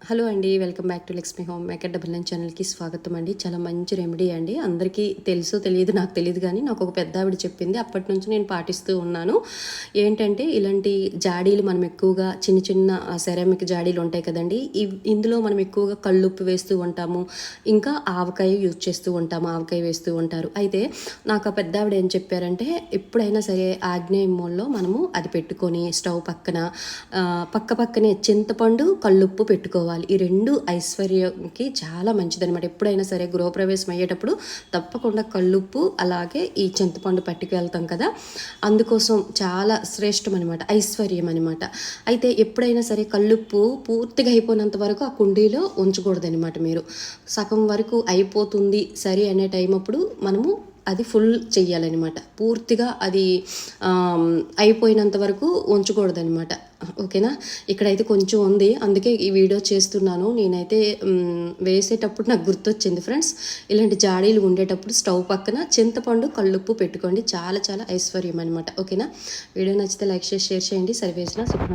Hello అండి, welcome back to Lakshmi home maker double nine ఛానల్కి స్వాగతం అండి. చాలా మంచి రెమెడీ అండి. అందరికీ తెలుసో తెలియదు, నాకు తెలియదు, కానీ నాకు ఒక పెద్ద ఆవిడ చెప్పింది. అప్పటి నుంచి నేను పాటిస్తూ ఉన్నాను. ఏంటంటే ఇలాంటి జాడీలు మనం ఎక్కువగా చిన్న చిన్న సెరామిక్ జాడీలు ఉంటాయి కదండి, ఇందులో మనం ఎక్కువగా కళ్ళుప్పు వేస్తూ ఉంటాము, ఇంకా ఆవకాయ యూజ్ చేస్తూ ఉంటాము, ఆవకాయ వేస్తూ ఉంటారు. అయితే నాకు ఆ పెద్ద ఆవిడ ఏం చెప్పారంటే, ఎప్పుడైనా సరే ఆగ్నేయ మూలలో మనము అది పెట్టుకొని స్టవ్ పక్కన పక్కనే చింతపండు కళ్ళుప్పు పెట్టుకోవాలి. ఈ రెండు ఐశ్వర్యంకి చాలా మంచిదనమాట. ఎప్పుడైనా సరే గృహప్రవేశం అయ్యేటప్పుడు తప్పకుండా కళ్ళుప్పు అలాగే ఈ చింతపండు పట్టుకెళ్తాం కదా, అందుకోసం చాలా శ్రేష్టం అనమాట, ఐశ్వర్యం అనమాట. అయితే ఎప్పుడైనా సరే కళ్ళుప్పు పూర్తిగా అయిపోయినంత వరకు ఆ కుండీలో ఉంచకూడదనమాట. మీరు సగం వరకు అయిపోతుంది సరే అనే టైం అప్పుడు మనము అది ఫుల్ చెయ్యాలన్నమాట. పూర్తిగా అది అయిపోయినంత వరకు ఉంచకూడదనమాట. ఓకేనా? ఇక్కడైతే కొంచెం ఉంది, అందుకే ఈ వీడియో చేస్తున్నాను. నేనైతే వేసేటప్పుడు నాకు గుర్తొచ్చింది ఫ్రెండ్స్. ఇలాంటి జాడీలు ఉండేటప్పుడు స్టవ్ పక్కన చింతపండు కళ్ళుప్పు పెట్టుకోండి, చాలా చాలా ఐశ్వర్యం అనమాట. ఓకేనా? వీడియో నచ్చితే లైక్ చేసి షేర్ చేయండి. సర్వేసిన